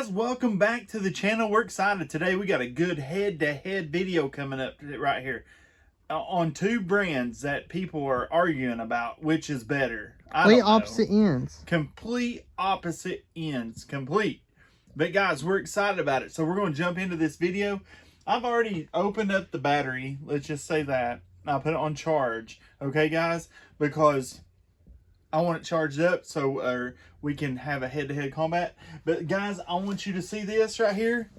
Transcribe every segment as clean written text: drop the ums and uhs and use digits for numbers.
guys, welcome back to the channel. We're excited today. We got a good head-to-head video coming up right here on two brands that people are arguing about which is better. Complete opposite ends. Complete opposite ends. Complete. But guys, we're excited about it. So we're going to jump into this video. I've already opened up the battery. Let's just say that. I'll put it on charge. Okay, guys? Because I want it charged up so we can have a head-to-head combat. But guys, I want you to see this right here.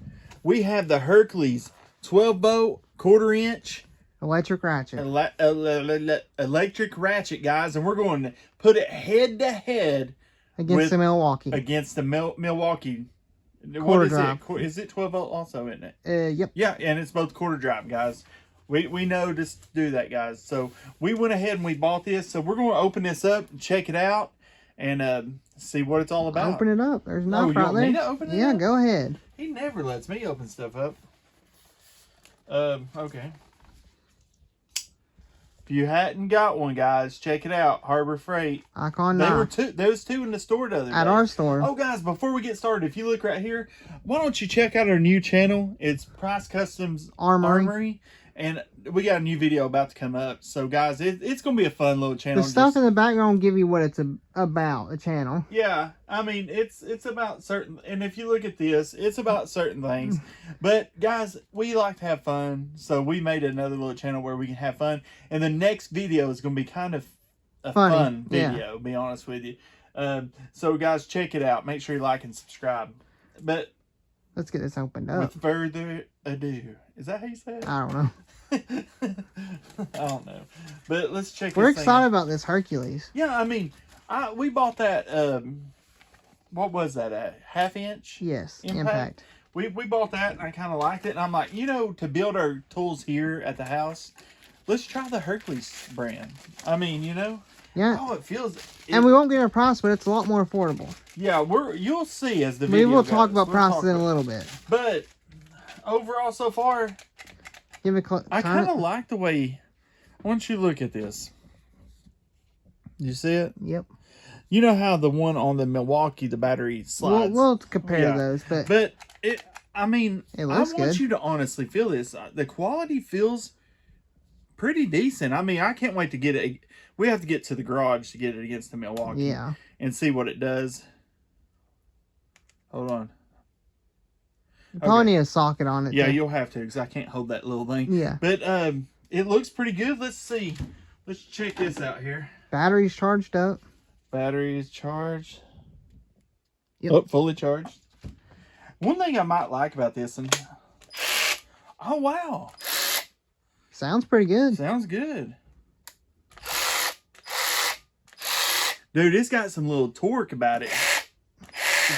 We have the Hercules 12-volt, quarter-inch electric ratchet. Electric ratchet, guys. And we're going to put it head-to-head against the Milwaukee. Against the Milwaukee. Quarter drive. Is it 12-volt also, isn't it? Yep. Yeah, and it's both quarter drive, guys. We know to do that, guys. So we went ahead and we bought this. So we're going to open this up and check it out and see what it's all about. Open it up. There's enough right there. Me to open it up? Yeah, go ahead. He never lets me open stuff up. Okay. If you hadn't got one, guys, check it out. Harbor Freight. Icon There was two in the store the other day. At our store. Oh, guys, before we get started, if you look right here, why don't you check out our new channel? It's Price Kustoms Armory. And we got a new video about to come up. So, guys, it's going to be a fun little channel. The stuff in the background will give you what it's about, the channel. Yeah. I mean, it's about certain... And if you look at this, it's about certain things. But, guys, we like to have fun. So, we made another little channel where we can have fun. And the next video is going to be kind of a fun video, to be honest with you. So, guys, check it out. Make sure you like and subscribe. But... let's get this opened up. With further ado. Is that how you say it? I don't know. I don't know. But let's check We're excited about this Hercules. Yeah, I mean, we bought that, what was that, a half-inch? Yes, impact. We bought that, and I kind of liked it. And I'm like, you know, to build our tools here at the house, let's try the Hercules brand. I mean, you know? Yeah. Oh, it feels... and we won't get a price, but it's a lot more affordable. Yeah, you'll see as the video We will goes. talk about prices in a little bit. But overall, so far... give it I kind of like the way... I want you to look at this. You see it? Yep. You know how the one on the Milwaukee, the battery slides? We'll compare those. But I mean, it looks I want good. you to honestly feel this. The quality feels pretty decent. I mean, I can't wait to get it. We have to get to the garage to get it against the Milwaukee. Yeah. And see what it does. Hold on. You probably need a socket on it. Yeah, you'll have to because I can't hold that little thing. Yeah. But it looks pretty good. Let's see. Let's check this out here. Battery's charged up. Battery is charged. Yep. Oh, fully charged. One thing I might like about this, and oh wow, sounds pretty good. Sounds good, dude. It's got some little torque about it.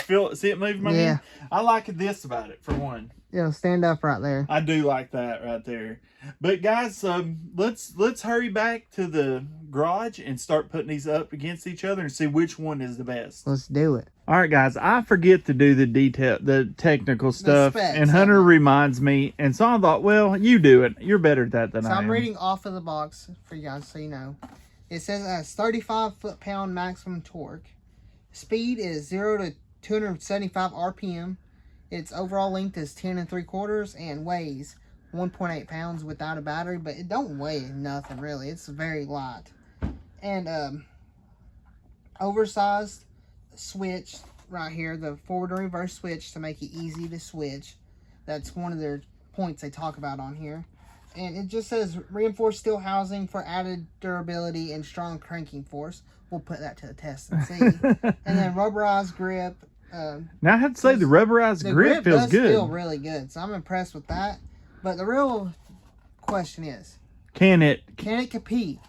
You see it moving my hand? I like this about it for one. Yeah, stand up right there. I do like that right there. But guys, let's hurry back to the garage and start putting these up against each other and see which one is the best. Let's do it. All right, guys. I forget to do the technical stuff, specs, and Hunter reminds me. And so I thought, well, you do it. You're better at that than I am. I'm reading off of the box for you guys so you know. It says it has 35 foot-pound maximum torque. Speed is 0 to 275 RPM. Its overall length is 10 3/4 and weighs 1.8 pounds without a battery, but it don't weigh nothing really. It's very light. And oversized switch right here, the forward and reverse switch to make it easy to switch. That's one of their points they talk about on here. And it just says reinforced steel housing for added durability and strong cranking force. We'll put that to the test and see. And then rubberized grip. Now I have to say the rubberized grip feels good. Feel really good, so I'm impressed with that. But the real question is, can it compete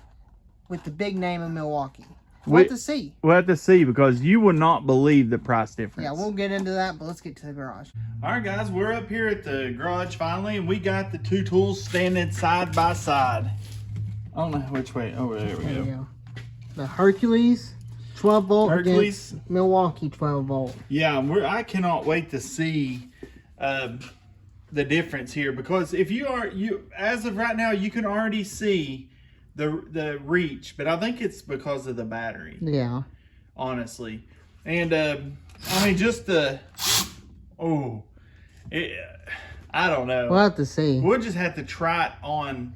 with the big name of Milwaukee? We'll have to see. We'll have to see because you will not believe the price difference. Yeah, we'll get into that, but let's get to the garage. All right, guys, we're up here at the garage finally, and we got the two tools standing side by side. I don't know which way. Oh, there we go. The Hercules 12 volt Hercules against Milwaukee 12 volt. Yeah, I cannot wait to see the difference here because if as of right now, you can already see the reach, but I think it's because of the battery. Yeah. Honestly. And I mean, just Oh, I don't know. We'll have to see. We'll just have to try it on.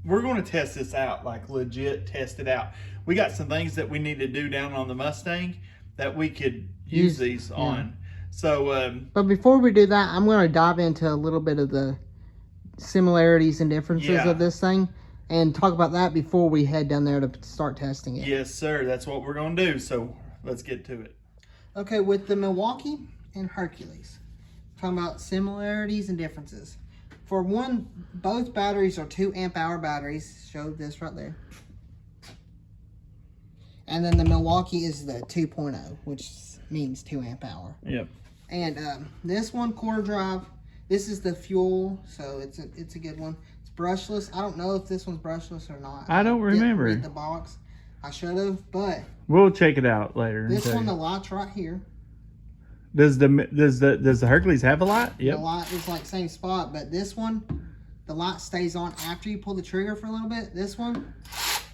We're going to test this out, like legit test it out. We got some things that we need to do down on the Mustang that we could use these on. So, but before we do that, I'm going to dive into a little bit of the similarities and differences of this thing and talk about that before we head down there to start testing it. Yes, sir. That's what we're going to do. So let's get to it. Okay, with the Milwaukee and Hercules, talking about similarities and differences. For one, both batteries are 2 amp hour batteries. Show this right there. And then the Milwaukee is the 2.0, which means 2 amp hour. Yep. And this one, quarter drive, this is the fuel, so it's a good one. It's brushless. I don't know if this one's brushless or not. I don't remember. Read the box. I should have, but we'll check it out later. This one, the light's right here. Does the Hercules have a light? Yep. The light is like same spot, but this one, the light stays on after you pull the trigger for a little bit. This one,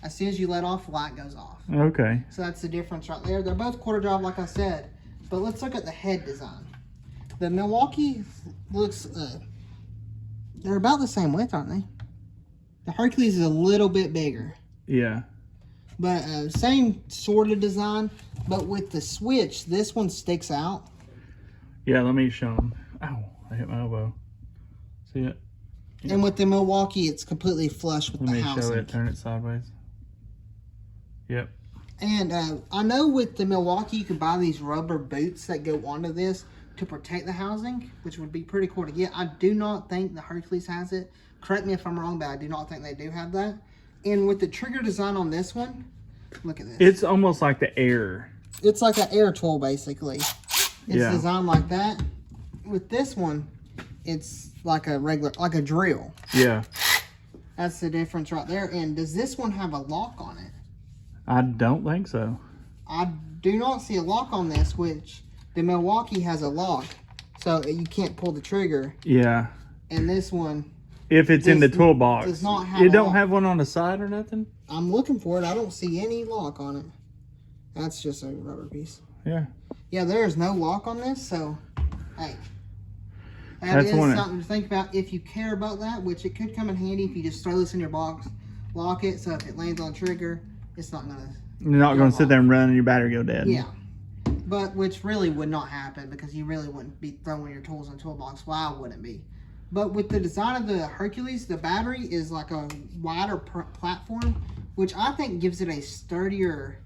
as soon as you let off, the light goes off. Okay. So that's the difference right there. They're both quarter drive, like I said. But let's look at the head design. The Milwaukee looks, they're about the same width, aren't they? The Hercules is a little bit bigger. Yeah. But same sort of design, but with the switch, this one sticks out. Yeah, let me show them. Ow, I hit my elbow. See it? Yeah. And with the Milwaukee, it's completely flush with the housing. Let me show it, turn it sideways. Yep. And I know with the Milwaukee, you can buy these rubber boots that go onto this to protect the housing, which would be pretty cool to get. I do not think the Hercules has it. Correct me if I'm wrong, but I do not think they do have that. And with the trigger design on this one, look at this. It's almost like the air. It's like an air tool, basically. It's designed like that. With this one, it's like a regular, like a drill. Yeah. That's the difference right there. And does this one have a lock on it? I don't think so. I do not see a lock on this, which the Milwaukee has a lock. So you can't pull the trigger. Yeah. And this one, if it's in the toolbox, does not have you don't have one on the side or nothing? I'm looking for it. I don't see any lock on it. That's just a rubber piece. Yeah. Yeah, there's no lock on this, so hey. That's something to think about if you care about that, which it could come in handy if you just throw this in your box, lock it, so if it lands on trigger, it's not gonna. You're not gonna sit there and run and your battery go dead. Yeah. But which really would not happen because you really wouldn't be throwing your tools in a toolbox. Why wouldn't be? But with the design of the Hercules, the battery is like a wider platform, which I think gives it a sturdier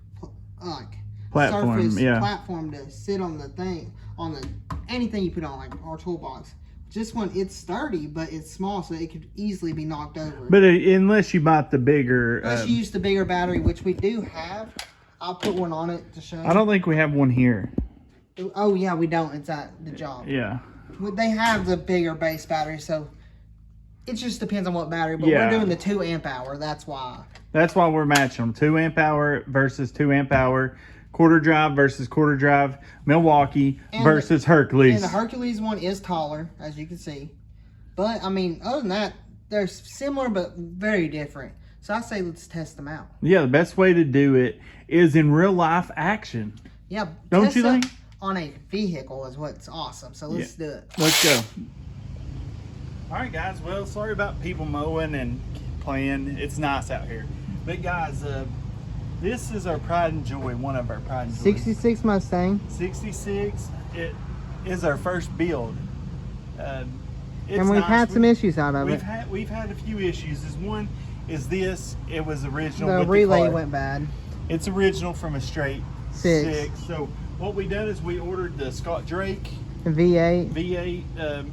platform, platform to sit on the thing, on the anything you put on, like our toolbox. This one, it's sturdy, but it's small, so it could easily be knocked over. But unless you bought the bigger... Unless you use the bigger battery, which we do have. I'll put one on it to show you. I don't think we have one here. Oh, yeah, we don't. It's at the job. Yeah. They have the bigger base battery, so it just depends on what battery. But we're doing the 2 amp hour. That's why. That's why we're matching them. 2 amp hour versus 2 amp hour. Quarter drive versus quarter drive. Milwaukee versus Hercules. And the Hercules one is taller, as you can see. But, I mean, other than that, they're similar but very different. So I say let's test them out. Yeah, the best way to do it is in real life action. Yeah. Don't you think? On a vehicle is what's awesome. So let's do it. Let's go. All right, guys. Well, sorry about people mowing and playing. It's nice out here. But, guys, this is our pride and joy, one of our pride and joy. 66 Mustang. 66. It is our first build. And we've had some issues out of it. We've had a few issues. One is this. It was original. The relay went bad. It's original from a straight 6. So what we done is we ordered the Scott Drake V8. V8.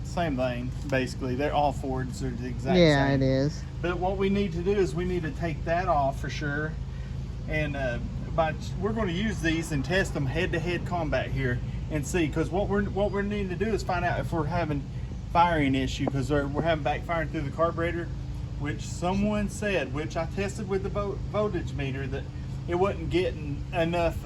Same thing, basically. They're all Fords are the exact same. Yeah, it is. But what we need to do is we need to take that off for sure. And we're going to use these and test them head-to-head combat here and see. Because what we're needing to do is find out if we're having firing issue, because we're having backfiring through the carburetor, which someone said, which I tested with the voltage meter, that it wasn't getting enough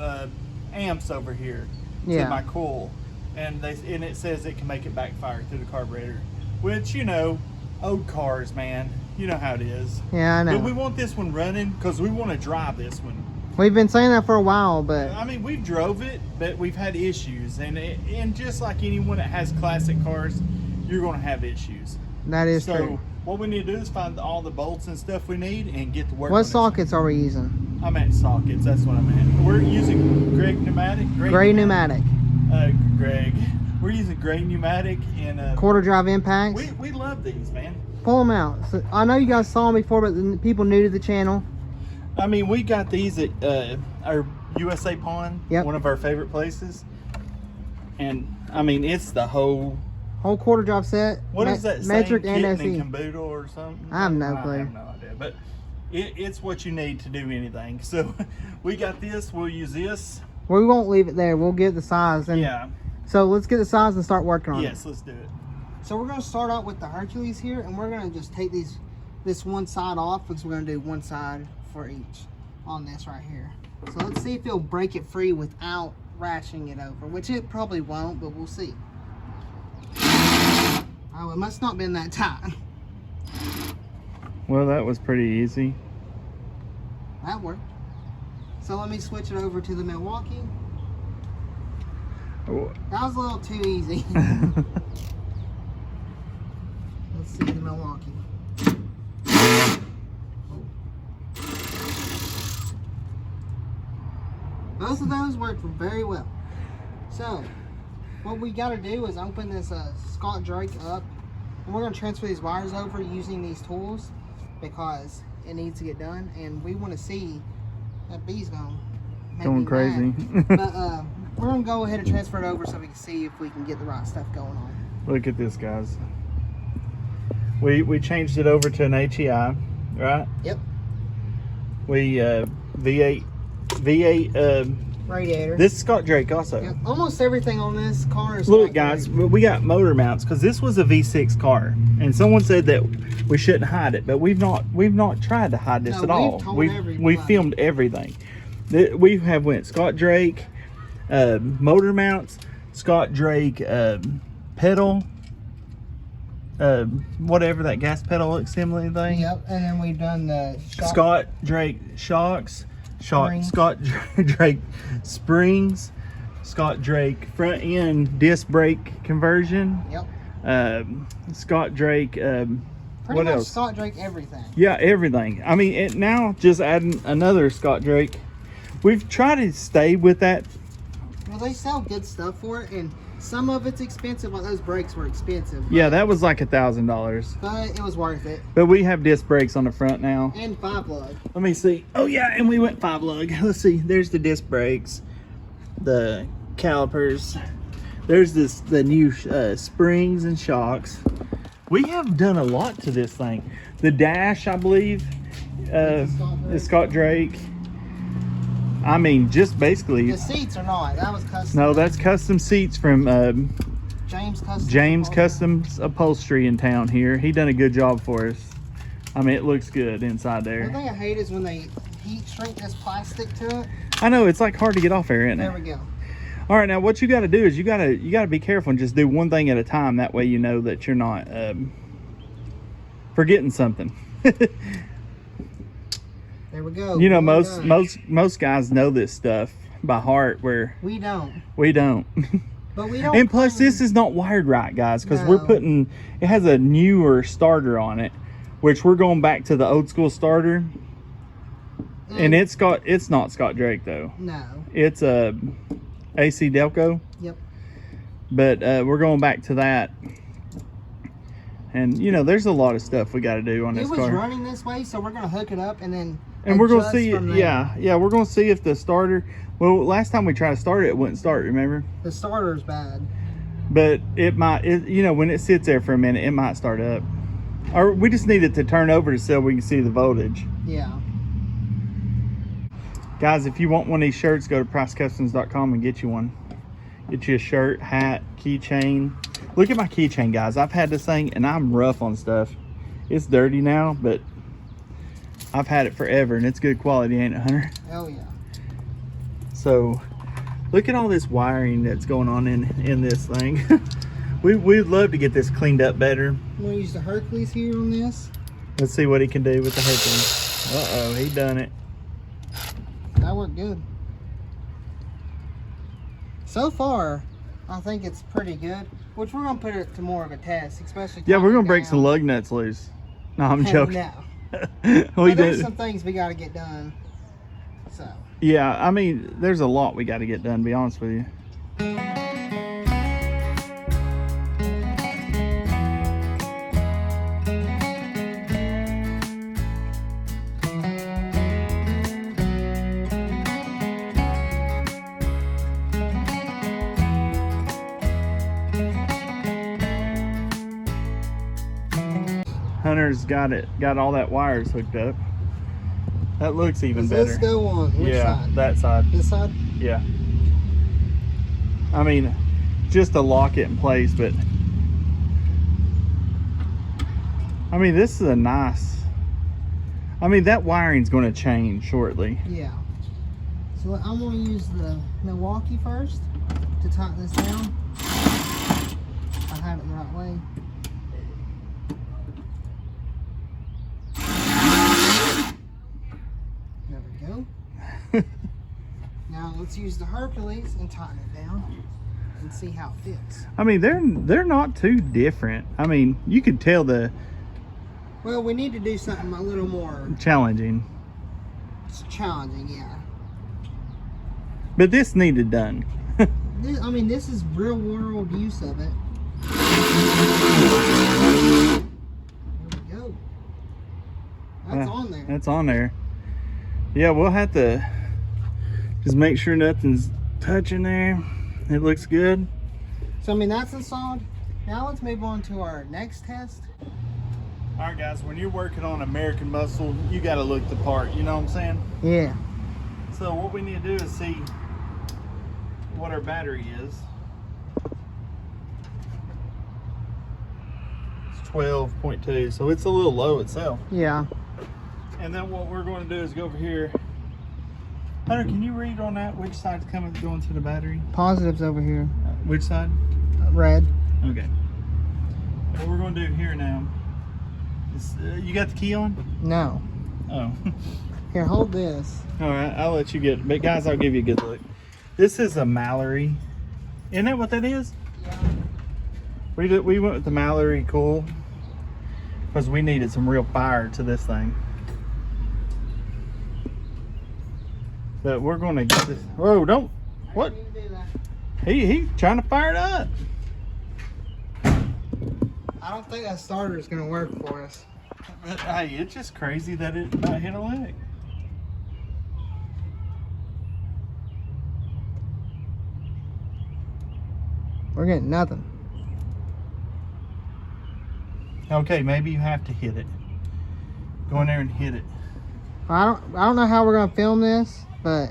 amps over here to my coil. And it says it can make it backfire through the carburetor, which, you know, old cars, man, you know how it is. Yeah, I know. But we want this one running because we want to drive this one. We've been saying that for a while, but I mean, we've drove it, but we've had issues, and just like anyone that has classic cars, you're going to have issues. that is So true. what we need to do is find all the bolts and stuff we need and get to work. What on this. sockets are we using? I meant sockets. That's what I meant. We're using Greg pneumatic. Gray pneumatic. Greg. We're using Gray pneumatic and Quarter drive impacts. we love these, man. Pull them out. So, I know you guys saw them before, but the people new to the channel. I mean, we got these at our USA Pawn, Yep. one of our favorite places. And I mean, it's the whole. Whole quarter drive set. What is that? Metric saying? and Kitten SE. and caboodle or something? I have no clue. I have no idea, but it's what you need to do anything. So we got this. We'll use this. We won't leave it there. We'll get the size. And Yeah. so let's get the size and start working on it. Yes, let's do it. So we're going to start out with the Hercules here, and we're going to just take this one side off because we're going to do one side for each on this right here. So let's see if it'll break it free without ratcheting it over, which it probably won't, but we'll see. Oh, it must not been that tight. Well, that was pretty easy. That worked. So let me switch it over to the Milwaukee. Oh. That was a little too easy. Let's see the Milwaukee. Both of those worked very well. So, what we got to do is open this Scott Drake up, and we're going to transfer these wires over using these tools because it needs to get done, and we want to see that bee's going crazy. But we're going to go ahead and transfer it over so we can see if we can get the right stuff going on. Look at this, guys. We changed it over to an HEI, right? Yep. We V8 Radiator. this is Scott Drake also. Yep. Almost everything on this car is Look, Scott guys, Drake. we got motor mounts because this was a V6 car, and someone said that we shouldn't hide it, but we've not tried to hide this No, at all. told We everybody. filmed everything. We have went Scott Drake motor mounts, Scott Drake pedal, whatever that gas pedal assembly thing. Yep, and then we've done the Scott Drake shocks, Springs. Scott Drake springs, Scott Drake front end disc brake conversion. Yep. Scott Drake. Pretty what much else? Scott Drake everything. Yeah, everything. I mean, now just adding another Scott Drake. We've tried to stay with that. Well, they sell good stuff for it, and some of it's expensive. Like those brakes were expensive. Yeah, that was like $1,000. But it was worth it. But we have disc brakes on the front now. And 5 lug. Let me see. Oh yeah, and we went 5 lug. Let's see. There's the disc brakes, the calipers. There's the new springs and shocks. We have done a lot to this thing. The dash, I believe, is Scott Drake. I mean, just basically. The seats are not. That was custom. No, that's custom seats from James Customs Upholstery in town here. He done a good job for us. I mean, it looks good inside there. One thing I hate is when they heat shrink this plastic to it. I know, it's like hard to get off there, isn't it? There we go. All right, now what you got to do is you got to be careful and just do one thing at a time. That way you know that you're not forgetting something. There we go. You know, Well most guys know this stuff by heart, where we don't. we don't. But we don't. And plus, this is not wired right, guys, because we're No. putting, it has a newer starter on it, which we're going back to the old school starter. And it's not Scott Drake though. No. It's a AC Delco. Yep. But we're going back to that. And you know, there's a lot of stuff we got to do on It this was car. running this way, so we're gonna hook it up and then. And we're gonna adjust see, from there. yeah, we're gonna see if the starter. Well, last time we tried to start it, it wouldn't start. Remember? The starter's bad. But it might. You know, when it sits there for a minute, it might start up. Or we just need it to turn over so we can see the voltage. Yeah. Guys, if you want one of these shirts, go to pricecustoms.com and get you one. Get you a shirt, hat, keychain. Look at my keychain, guys. I've had this thing and I'm rough on stuff. It's dirty now, but I've had it forever and it's good quality, ain't it, Hunter? Oh yeah. So look at all this wiring that's going on in this thing. We'd love to get this cleaned up better. I'm gonna use the Hercules here on this. Let's see what he can do with the Hercules. Uh-oh, he done it. that worked good. So far, I think it's pretty good. Which we're gonna put it to more of a test, especially. Yeah, we're gonna break some lug nuts loose. No, I'm joking. No. But there's some things we gotta get done. So. Yeah, I mean, there's a lot we got to get done, to be honest with you. Hunter's got all that wires hooked up. That looks even better. Let's go on. Which side? That side. This side? Yeah. I mean, just to lock it in place, but I mean, this is a nice. I mean, that wiring's going to change shortly. Yeah. So I'm going to use the Milwaukee first to tighten this down. I had it the right way. Now let's use the Hercules and tighten it down and see how it fits. I mean, they're not too different. I mean, you could tell the. Well, we need to do something a little more challenging. It's challenging, yeah. But this needed done. I mean, this is real world use of it. There we go. That's on there. That's on there. Yeah, we'll have to just make sure nothing's touching there. It looks good. So, I mean, that's installed. Now let's move on to our next test. All right, guys, when you're working on American Muscle, you got to look the part, you know what I'm saying? Yeah. So what we need to do is see what our battery is. It's 12.2, so it's a little low itself. Yeah. And then what we're going to do is go over here. Hunter, can you read on that which side's going to the battery? Positive's over here. Which side? Red. Okay. What we're going to do here now is, you got the key on? No. Oh. Here, hold this. All right, I'll let you get it. But guys, I'll give you a good look. This is a Mallory. Isn't that what that is? Yeah. We went with the Mallory coil because we needed some real fire to this thing. But we're going to get this. Whoa, don't. What? He trying to fire it up. I don't think that starter is going to work for us. But, hey, it's just crazy that it might hit a leg. We're getting nothing. Okay, maybe you have to hit it. Go in there and hit it. I don't know how we're going to film this, but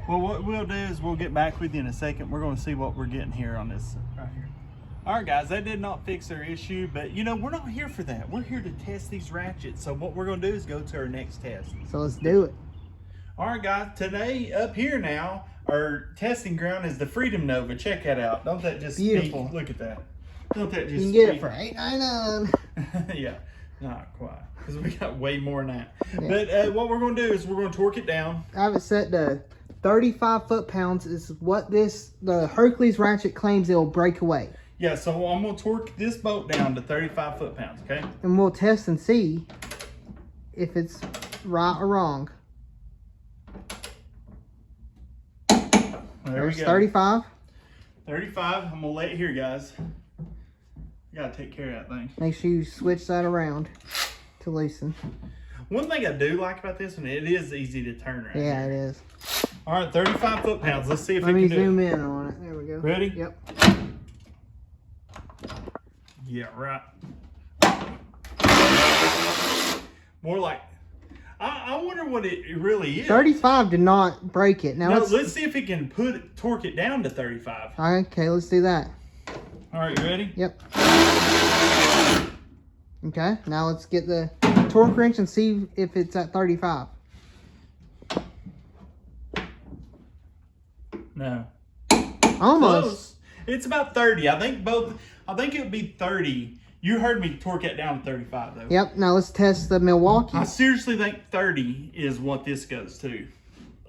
well, what we'll do is we'll get back with you in a second. We're going to see what we're getting here on this right here. All right, guys, that did not fix our issue, but you know, we're not here for that. We're here to test these ratchets. So what we're going to do is go to our next test. So let's do it. All right, guys, today up here now, our testing ground is the Freedom Nova. Check that out. Don't that just beautiful? Speak? Look at that. Don't that just You can get it for $8.99. Yeah, not quite, because we got way more than that. Yeah. But what we're going to do is we're going to torque it down. I have it set to 35 foot-pounds is what the Hercules ratchet claims it will break away. Yeah, so I'm going to torque this boat down to 35 foot-pounds, okay? And we'll test and see if it's right or wrong. There we go. 35. 35. I'm going to lay it here, guys. You got to take care of that thing. Make sure you switch that around to loosen. One thing I do like about this one, it is easy to turn right Yeah, here. it is. All right, 35 foot-pounds. Let's see if Let it me can do zoom it. in on it. There we go. Ready? Yep. Yeah, right. More like, I wonder what it really is. 35 did not break it. Now let's see if it can torque it down to 35. Okay, let's do that. All right, you ready? Yep. Okay, now let's get the torque wrench and see if it's at 35. No. Almost. Close. It's about 30. I think it would be 30. You heard me torque it down to 35 though. Yep, now let's test the Milwaukee. I seriously think 30 is what this goes to.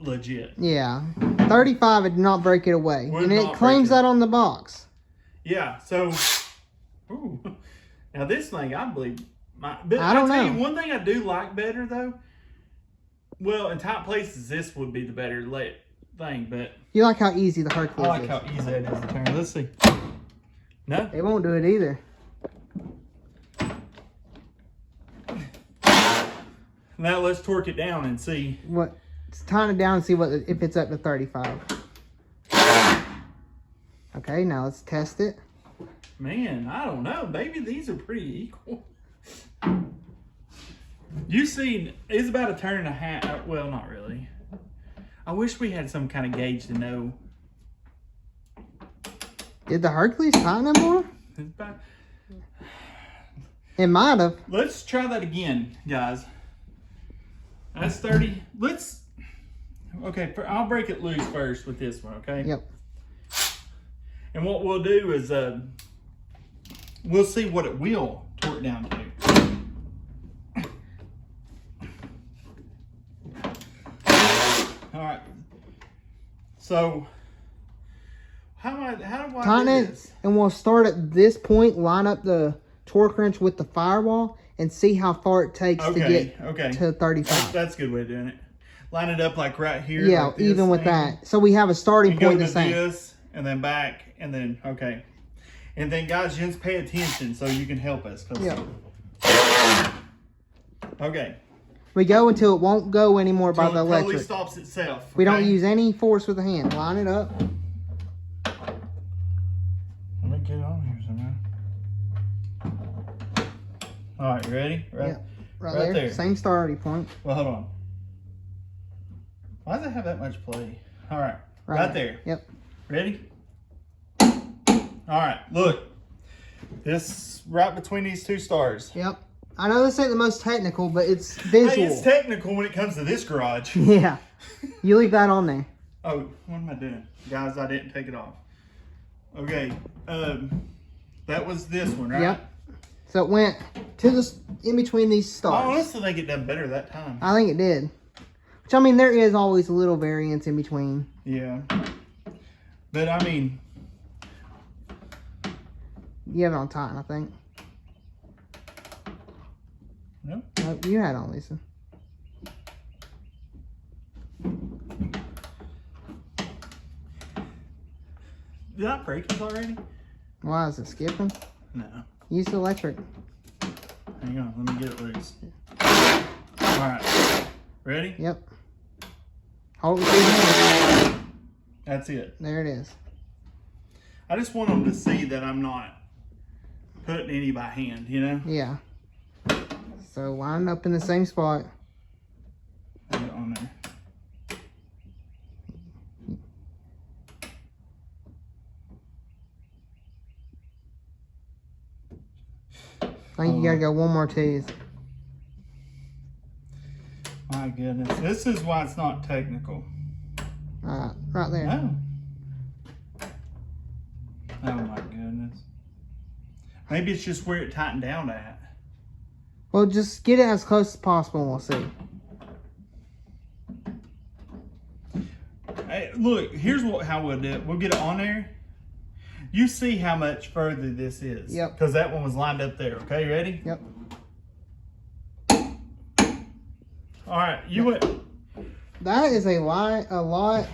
legit. Yeah. 35, it did not break it away. Would and it not claims break it. that on the box. Yeah, so, ooh. Now this thing, I believe, but I don't tell know. you one thing I do like better though. Well, in tight places, this would be the better thing, but You like how easy the Hercules I like is. how easy it is to turn. Let's see. No? It won't do it either. Now let's torque it down and see. Let's tighten it down and see if it's up to 35. Okay, now let's test it. Man, I don't know. Maybe these are pretty equal. You see, it's about a turn and a half. Well, not really. I wish we had some kind of gauge to know. Did the Hercules tighten it more? It's about... It might have. Let's try that again, guys. That's 30. Let's... Okay, I'll break it loose first with this one, okay? Yep. And what we'll do is we'll see what it will torque down to. All right. So how do I Tighten do it, this? and we'll start at this point, line up the torque wrench with the firewall, and see how far it takes to get to 35. That's a good way of doing it. Line it up like right here. Yeah, like this even with thing. that. So we have a starting And go point to the same. this, and then back, and then, okay. And then, guys, just pay attention so you can help us. Yeah. Okay. We go until it won't go anymore by Till the it totally electric. stops itself. We don't okay? use any force with the hand. Line it up. Let me get on here somehow. All right, ready? Right, Yeah, right right there. there. Same starting point. Well, hold on. Why does it have that much play? All right, right there. Yep. Ready? All right, look. This right between these two stars. Yep. I know this ain't the most technical, but it's visual. Hey, it's technical when it comes to this garage. Yeah. You leave that on there. Oh, what am I doing? Guys, I didn't take it off. Okay, that was this one, right? Yep. So it went to the in between these I stars. honestly think it done better that time. I think it did. Which, I mean, there is always a little variance in between. Yeah. But, I mean... You have it on tighten, I think. No. Nope, you had it on, Lisa. Did I break this already? Why is it skipping? No. Use the electric. Hang on, let me get it loose. Alright. Ready? Yep. Hold it with your hand. That's it. There it is. I just want them to see that I'm not putting any by hand, you know? Yeah. So line up in the same spot. Put it on there. I think you gotta go one more tease. My goodness. This is why it's not technical. Right there. No. Oh my goodness. Maybe it's just where it tightened down at. Well, just get it as close as possible and we'll see. Hey, look, here's how we'll do it. We'll get it on there. You see how much further this is. Yep. Because that one was lined up there. Okay, ready? Yep. All right, you went. That is a lot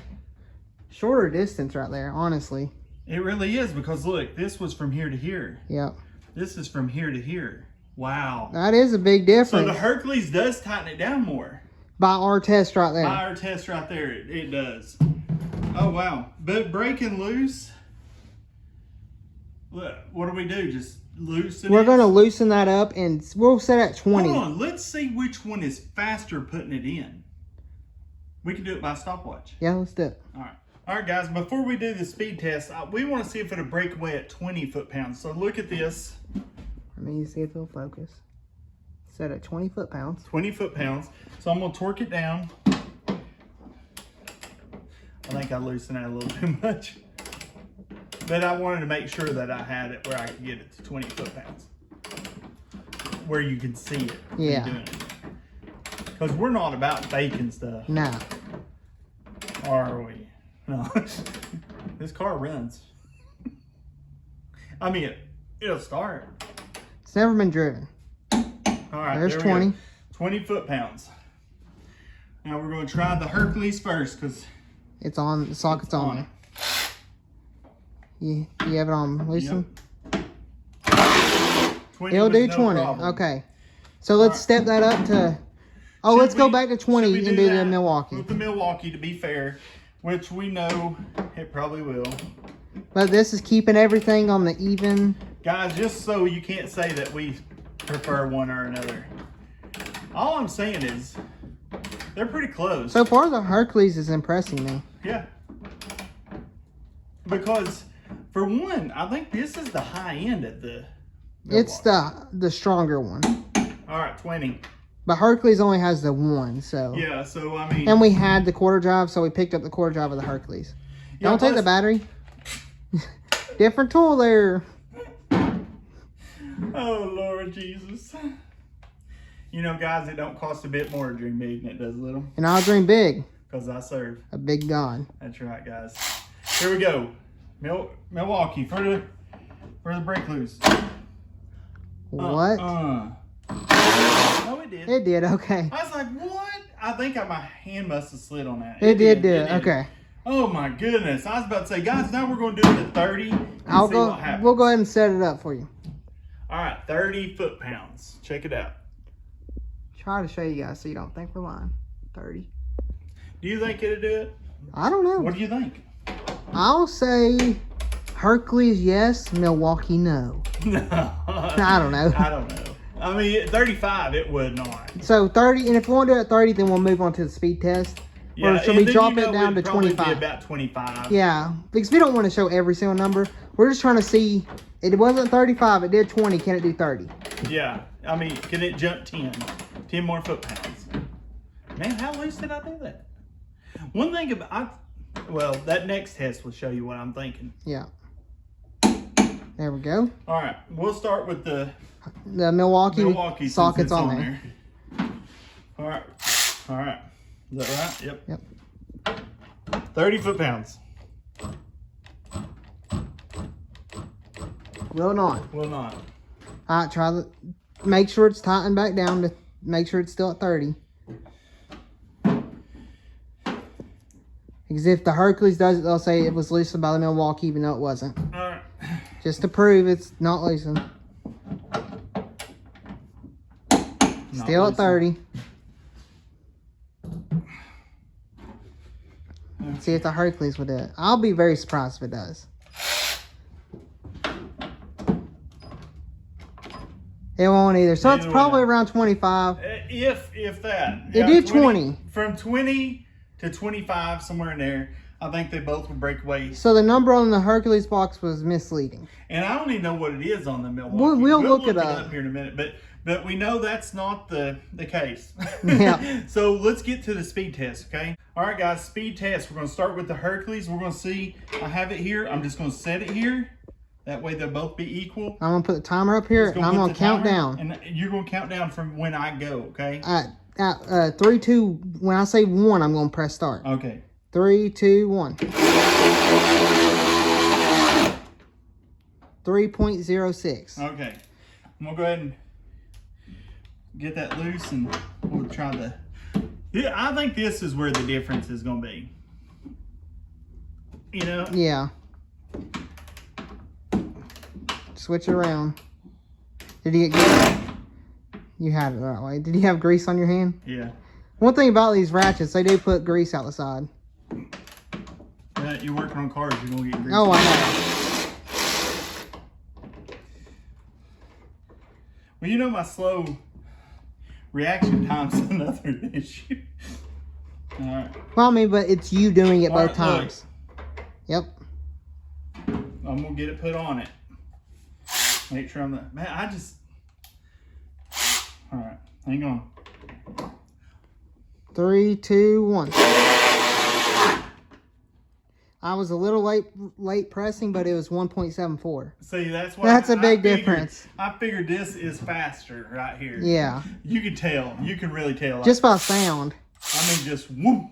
shorter distance right there, honestly. It really is because look, this was from here to here. Yep. This is from here to here. Wow. That is a big difference. So the Hercules does tighten it down more. By our test right there. By our test right there, it does. Oh, wow. But breaking loose, look, what do we do? Just loosen We're it? going to loosen that up and we'll set at 20. Hold on. Let's see which one is faster putting it in. We can do it by stopwatch. Yeah, let's do it. All right. All right, guys, before we do the speed test, we want to see if it'll break away at 20 foot-pounds. So look at this. Let me see if it'll focus. Set at 20 foot-pounds. 20 foot-pounds. So I'm going to torque it down. I think I loosened it a little too much. But I wanted to make sure that I had it where I could get it to 20 foot-pounds. Where you can see it. Yeah. Because we're not about faking stuff. No. Are we? No. This car runs. I mean, it'll start. It's never been driven. All right, there's 20. 20 foot-pounds. Now we're going to try the Hercules first because it's on. The socket's on there. You have it on. Listen. Yep. It'll do 20. Okay. So let's step that up to. Oh, let's go back to 20 and do the Milwaukee. With the Milwaukee, to be fair, which we know it probably will. But this is keeping everything on the even. Guys, just so you can't say that we prefer one or another. All I'm saying is they're pretty close. So far, the Hercules is impressing me. Yeah. Because, for one, I think this is the high end of the Milwaukee. It's the stronger one. All right, 20. But Hercules only has the one, so. Yeah, so I mean. And we had the quarter drive, so we picked up the quarter drive of the Hercules. Yeah, Don't take the battery. Different tool there. Oh, Lord Jesus. You know, guys, it don't cost a bit more to dream big than it does little. And I'll dream big. Because I serve. A big God. That's right, guys. Here we go. Milwaukee for the brake loose. What? No, it did. It did, okay. I was like, what? I think my hand must have slid on that. It did do it, okay. Oh my goodness. I was about to say, guys, now we're going to do it at 30 and see what happens. We'll go ahead and set it up for you. All right, 30 foot-pounds. Check it out. Try to show you guys so you don't think we're lying. 30. Do you think it'll do it? I don't know. What do you think? I'll say Hercules, yes. Milwaukee, no. No. I don't know. I don't know. I mean, at 35, it would not. So 30, and if we want to do it at 30, then we'll move on to the speed test. Yeah, or should we drop it down to 25? Be about 25. Yeah, because we don't want to show every single number. We're just trying to see. It wasn't 35. It did 20. Can it do 30? Yeah. I mean, can it jump 10? 10 more foot-pounds. Man, how loose did I do that? One thing about... Well, that next test will show you what I'm thinking. Yeah. There we go. All right. We'll start with the Milwaukee sockets on there. All right. All right. Is that right? Yep. Yep. 30 foot-pounds. Will not. Will not. All right, try the... Make sure it's tightened back down to make sure it's still at 30. Because if the Hercules does it, they'll say it was loosened by the Milwaukee, even though it wasn't. All right. Just to prove it's not loosened. Still at 30. Let's see if the Hercules would do it. I'll be very surprised if it does. It won't either. So it's probably around 25. If that. It did 20. From 20 to 25, somewhere in there. I think they both would break away. So the number on the Hercules box was misleading. And I don't even know what it is on the Milwaukee. We'll look it up here in a minute. But we know that's not the case. Yeah. So let's get to the speed test, okay? All right, guys, speed test. We're going to start with the Hercules. We're going to see. I have it here. I'm just going to set it here. That way they'll both be equal. I'm going to put the timer up here, and I'm going to count down. And you're going to count down from when I go, okay? 3, 2, when I say 1, I'm going to press start. Okay. 3, 2, 1. 3.06. Okay. I'm going to go ahead and get that loose, and we'll try the... Yeah, I think this is where the difference is going to be. You know? Yeah. Switch it around. Did you get grease? You had it that way. Did you have grease on your hand? Yeah. One thing about these ratchets, they do put grease out the side. You're working on cars, you're going to get grease. Oh, I know. Well, you know my slow reaction time's another issue. All right. Well, I mean, but it's you doing it both times. Yep. I'm going to get it put on it. Make sure I'm not... Man, I just... All right. Hang on. 3, 2, 1. I was a little late pressing, but it was 1.74. See, that's what that's a big difference. I figured this is faster right here. Yeah. You can tell. You can really tell. Just by sound. I mean, just whoop.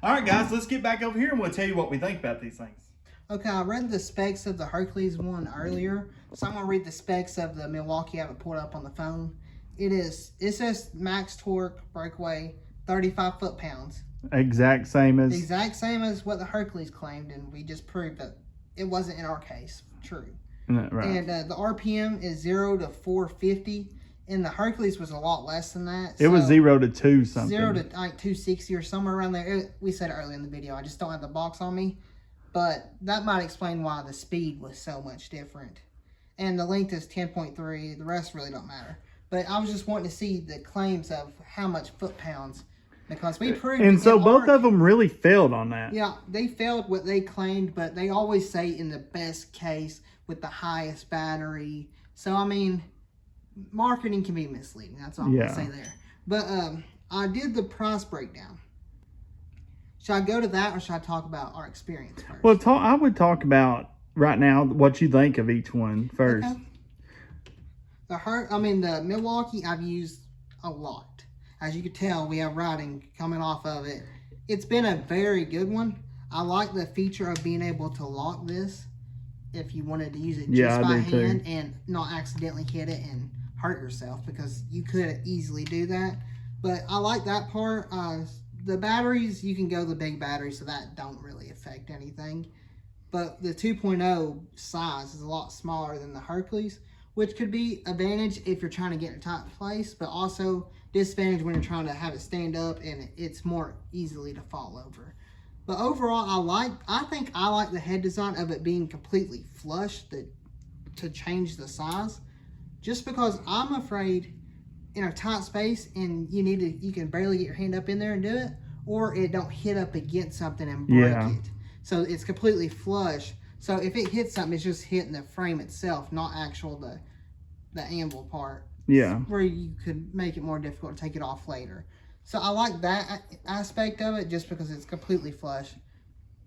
All right, guys, let's get back over here and we'll tell you what we think about these things. Okay, I read the specs of the Hercules one earlier, so I'm gonna read the specs of the Milwaukee. I have it pulled up on the phone. It says max torque breakaway 35 foot-pounds. Exact same as what the Hercules claimed, and we just proved that it wasn't in our case true. Right. And the RPM is 0 to 450, and the Hercules was a lot less than that. It was 0 to 2 something. 0 to like 260 or somewhere around there. We said it earlier in the video. I just don't have the box on me. But that might explain why the speed was so much different. And the length is 10.3. The rest really don't matter. But I was just wanting to see the claims of how much foot-pounds. Because we proved... And so both of them really failed on that. Yeah, they failed what they claimed. But they always say in the best case with the highest battery. So, I mean, marketing can be misleading. That's all I'm going to say there. But I did the price breakdown. Should I go to that, or should I talk about our experience first? Well, I would talk about right now what you think of each one first. Okay. The Milwaukee I've used a lot. As you can tell, we have writing coming off of it. It's been a very good one. I like the feature of being able to lock this if you wanted to use it just by hand and not accidentally hit it and hurt yourself, because you could easily do that. But I like that part. The batteries, you can go the big battery, so that don't really affect anything. But the 2.0 size is a lot smaller than the Hercules, which could be advantage if you're trying to get in a tight place, but also disadvantage when you're trying to have it stand up and it's more easily to fall over. But overall, I think I like the head design of it being completely flush to change the size, just because I'm afraid in a tight space and you can barely get your hand up in there and do it, or it don't hit up against something and break it. So it's completely flush. So if it hits something, it's just hitting the frame itself, not actual the anvil part. Yeah. Where you could make it more difficult to take it off later. So I like that aspect of it, just because it's completely flush.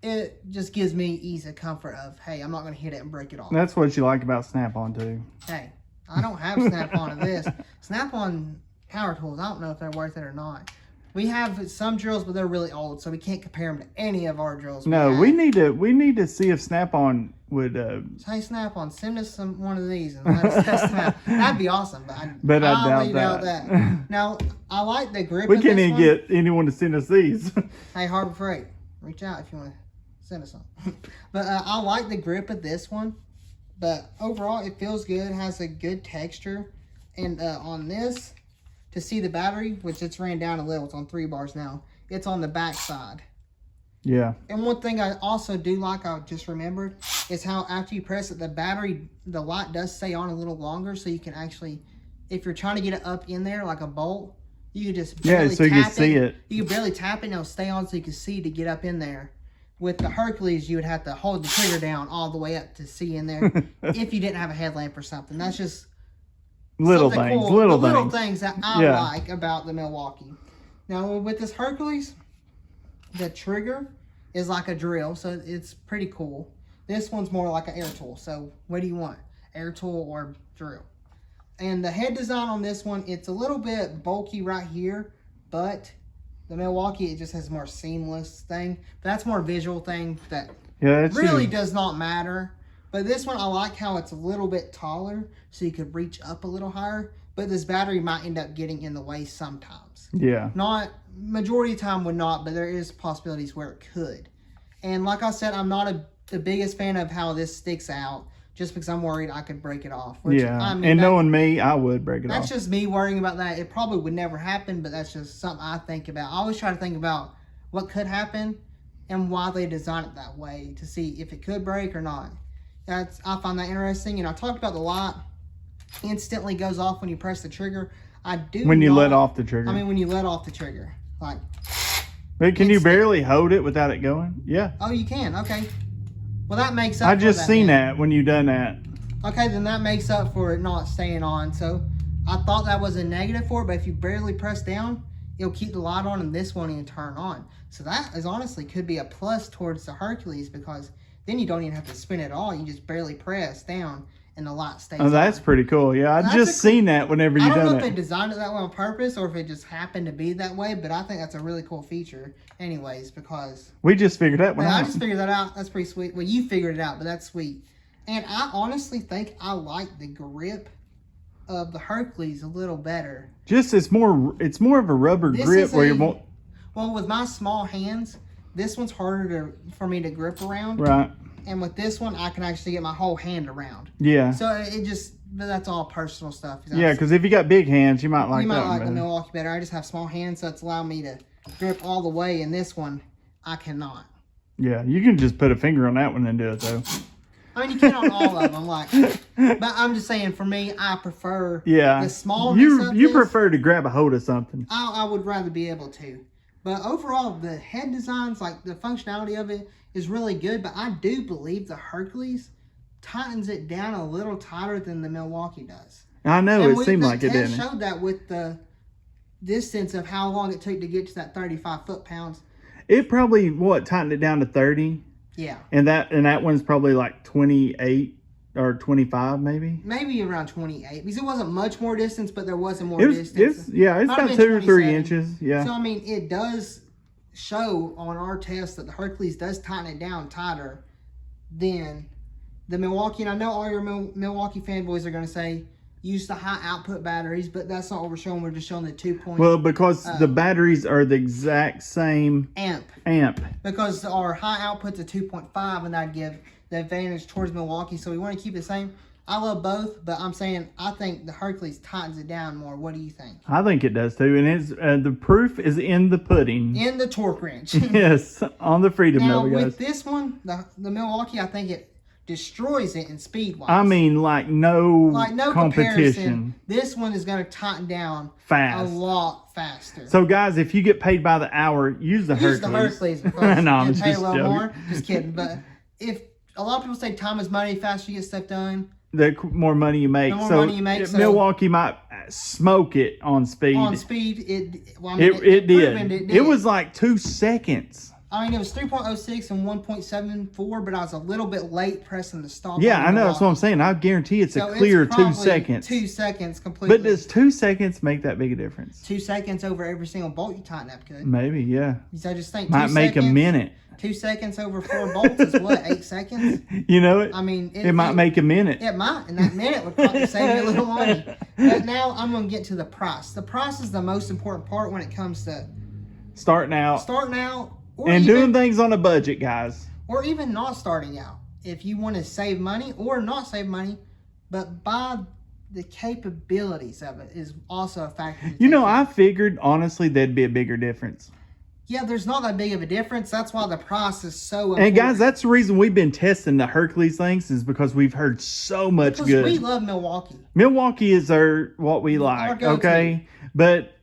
It just gives me ease of comfort of, hey, I'm not going to hit it and break it off. That's what you like about Snap-on too. Hey, I don't have Snap-on in this. Snap-on power tools, I don't know if they're worth it or not. We have some drills, but they're really old, so we can't compare them to any of our drills. No, we need to see if Snap-on would. Hey, Snap-on, send us one of these and let us test them out. That'd be awesome, but I doubt that. Now, I like the grip. We can't even get anyone to send us these. Hey, Harbor Freight, reach out if you want to send us some. But I like the grip of this one. But overall, it feels good. It has a good texture. And on this, to see the battery, which it's ran down a little, it's on 3 bars now, it's on the back side. Yeah. And one thing I also do like, I just remembered, is how after you press it, the light does stay on a little longer, so you can actually, if you're trying to get it up in there like a bolt, you can just barely so you can see it. You can barely tap it and it'll stay on so you can see to get up in there. With the Hercules, you would have to hold the trigger down all the way up to see in there if you didn't have a headlamp or something. That's just little things. Cool. Little things that I like about the Milwaukee. Now, with this Hercules, the trigger is like a drill, so it's pretty cool. This one's more like an air tool. So, what do you want? Air tool or drill? And the head design on this one, it's a little bit bulky right here, but the Milwaukee, it just has a more seamless thing. But that's more visual thing that really does not matter. But this one, I like how it's a little bit taller, so you could reach up a little higher. But this battery might end up getting in the way sometimes. Yeah. Not, majority of the time would not, but there is possibilities where it could. And like I said, I'm not the biggest fan of how this sticks out, just because I'm worried I could break it off. Which, I mean, and knowing me, I would break it off. That's just me worrying about that. It probably would never happen, but that's just something I think about. I always try to think about what could happen and why they designed it that way to see if it could break or not. I find that interesting. And I talked about the light instantly goes off when you press the trigger. When you let off the trigger. When you let off the trigger. Like. But can you barely hold it without it going? Yeah. Oh, you can. Okay. Well, that makes up I just seen that when you done that. Okay, then that makes up for it not staying on. So I thought that was a negative for it, but if you barely press down, it'll keep the light on and this won't even turn on. So that is honestly could be a plus towards the Hercules, because then you don't even have to spin it at all. You just barely press down and the light stays Oh, that's on. pretty cool. Yeah, I just seen that whenever you I don't done know it. if they designed it that way on purpose or if it just happened to be that way, but I think that's a really cool feature anyways, because we just figured that one out. I just figured that out. That's pretty sweet. Well, you figured it out, but that's sweet. And I honestly think I like the grip of the Hercules a little better. Just it's more of a rubber grip where you're more. Well, with my small hands, this one's harder for me to grip around. Right. And with this one, I can actually get my whole hand around. Yeah. So it just, but that's all personal stuff. Yeah, because if you got big hands, you might like you that might like one the Milwaukee better. I just have small hands, so it's allowing me to grip all the way. And this one, I cannot. Yeah, you can just put a finger on that one and do it though. I mean, you can on all of them, like, but I'm just saying, for me, I prefer the smallness of you this. prefer to grab a hold of something. I would rather be able to. But overall, the head designs, like the functionality of it, is really good. But I do believe the Hercules tightens it down a little tighter than the Milwaukee does. I know, it seemed like it didn't. The test showed that with the distance of how long it took to get to that 35 foot-pounds. It probably, tightened it down to 30? Yeah. And that one's probably like 28 or 25 maybe? Maybe around 28. Because it wasn't much more distance, but there wasn't more distance. It's about 2 or 3 inches. Yeah. So, I mean, it does show on our test that the Hercules does tighten it down tighter than the Milwaukee. And I know all your Milwaukee fanboys are going to say, use the high output batteries, but that's not what we're showing. We're just showing the 2 point. Well, because the batteries are the exact same amp. Because our high output's a 2.5, and that'd give the advantage towards Milwaukee. So we want to keep it the same. I love both, but I'm saying I think the Hercules tightens it down more. What do you think? I think it does too, and it's the proof is in the pudding. In the torque wrench. Yes, on the Freedom now, Nova, guys. with this one, the Milwaukee, I think it destroys it in speed-wise. I mean, like no competition. Comparison. This one is going to tighten down fast, a lot faster. So, guys, if you get paid by the hour, use the Hercules. Use the Hercules because no, I'm you pay just a little joking. more. Just kidding. But if a lot of people say time is money, faster you get stuff done, the more money you make. So Milwaukee might smoke it on speed. On speed, it did. It was like 2 seconds. I mean, it was 3.06 and 1.74, but I was a little bit late pressing the stop. Yeah, I know. That's what I'm saying. I guarantee it's a clear 2 seconds. 2 seconds completely. But does 2 seconds make that big a difference? 2 seconds over every single bolt you tighten up could. Maybe, yeah. So I just think might make a minute. 2 seconds over 4 bolts is what, 8 seconds? You know it. I mean, it might make a minute. It might, and that minute would probably save you a little money. But now I'm going to get to the price. The price is the most important part when it comes to starting out. And doing things on a budget, guys. Or even not starting out. If you want to save money or not save money, but buy the capabilities of it is also a factor. You know, I figured, honestly, there'd be a bigger difference. Yeah, there's not that big of a difference. That's why the price is so important. And, guys, that's the reason we've been testing the Hercules things is because we've heard so much good. We love Milwaukee. Milwaukee is what we like, okay? But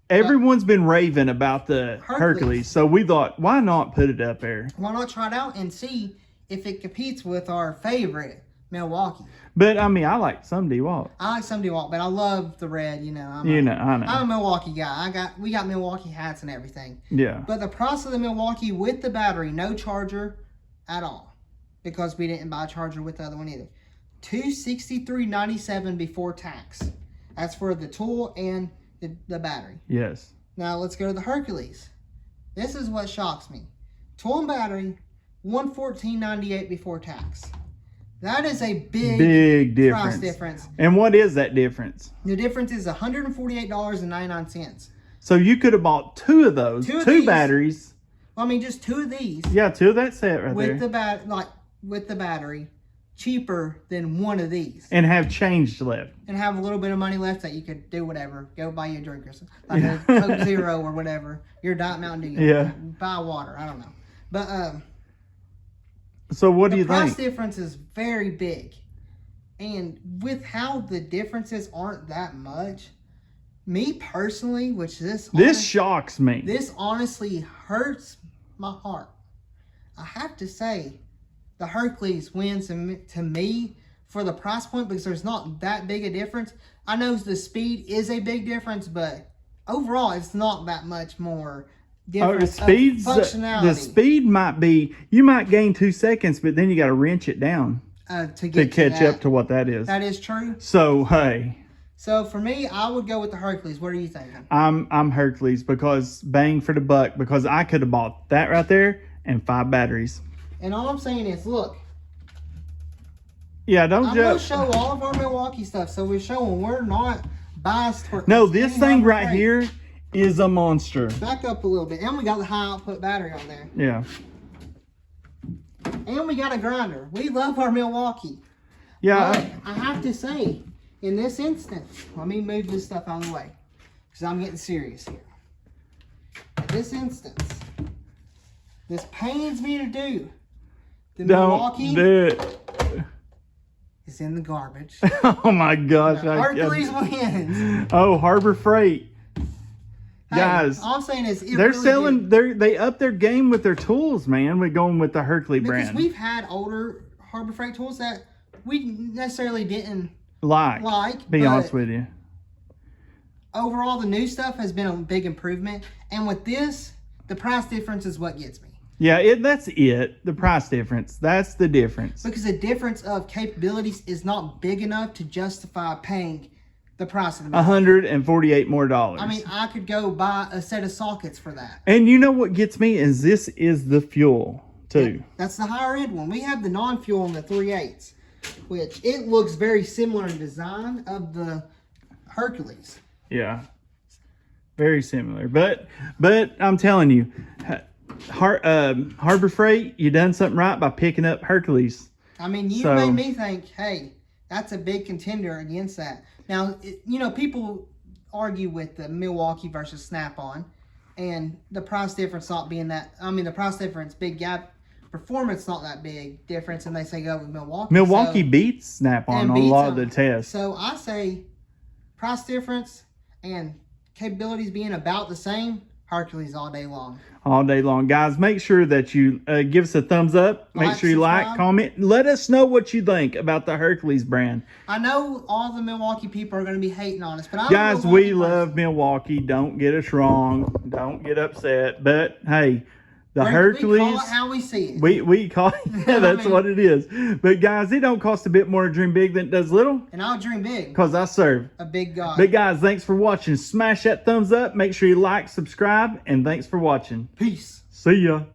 everyone's been raving about the Hercules, so we thought, why not put it up there? Why not try it out and see if it competes with our favorite Milwaukee? But I mean, I like some DeWalt. I like some DeWalt, but I love the red. You know, I know. I'm a Milwaukee guy. We got Milwaukee hats and everything. Yeah. But the price of the Milwaukee with the battery, no charger at all, because we didn't buy a charger with the other one either. $263.97 before tax. That's for the tool and the battery. Yes. Now let's go to the Hercules. This is what shocks me. Tool and battery, $114.98 before tax. That is a big difference. Price difference. And what is that difference? The difference is $148.99. So you could have bought 2 of those, two batteries. Well, I mean, just 2 of these. Yeah, 2 of that set right with there. With the battery, cheaper than 1 of these. And have change left. And have a little bit of money left that you could do whatever. Go buy you a drink or something. Like a Coke Zero or whatever. Your Diet Mountain Dew. Yeah. Buy water. I don't know. But so what do you think? The price difference is very big. And with how the differences aren't that much, me personally, which this shocks me. This honestly hurts my heart. I have to say, the Hercules wins to me for the price point because there's not that big a difference. I know the speed is a big difference, but overall, it's not that much more difference. The speed might be, you might gain 2 seconds, but then you got to wrench it down. to to catch that. up to what that is. That is true. So hey, So for me, I would go with the Hercules. What are you thinking? I'm Hercules because bang for the buck, because I could have bought that right there and 5 batteries. And all I'm saying is, look. Yeah, don't I'm going to show all of our Milwaukee stuff, so we're showing we're not biased towards. No, this thing right here is a monster. Back up a little bit, and we got the high output battery on there. Yeah. And we got a grinder. We love our Milwaukee. Yeah. But I have to say, in this instance, let me move this stuff out of the way, because I'm getting serious here. In this instance, this pains me to do. The Milwaukee do it. is in the garbage. Oh my gosh. Hercules wins. Oh, Harbor Freight. Hey, Guys, all I'm saying is they're really selling, they up their game with their tools, man. We're going with the Hercules brand. Because we've had older Harbor Freight tools that we necessarily didn't be honest with you. Overall, the new stuff has been a big improvement. And with this, the price difference is what gets me. Yeah, that's it. The price difference. That's the difference. Because the difference of capabilities is not big enough to justify paying the price of the $148 more. I mean, I could go buy a set of sockets for that. And you know what gets me is this is the fuel too. Yeah, that's the higher end one. We have the non-fuel in the 3/8, which it looks very similar in design of the Hercules. Yeah, very similar. But I'm telling you, Harbor Freight, you done something right by picking up Hercules. I mean, you made me think, hey, that's a big contender against that. Now, you know, people argue with the Milwaukee versus Snap-on, and the price difference not being that. I mean, the price difference, big gap, performance not that big difference, and they say go with Milwaukee. Milwaukee beats Snap-on on a lot of the tests. So I say price difference and capabilities being about the same, Hercules all day long. All day long. Guys, make sure that you give us a thumbs up. Make sure you like, comment. Let us know what you think about the Hercules brand. I know all the Milwaukee people are going to be hating on us, but guys, we love Milwaukee. Don't get us wrong. Don't get upset. But, hey, the Hercules. We call it how we see it. We call it. Yeah, that's what it is. But, guys, it don't cost a bit more to dream big than it does little. And I'll dream big. Because I serve a big God. But, guys, thanks for watching. Smash that thumbs up. Make sure you like, subscribe, and thanks for watching. Peace. See ya.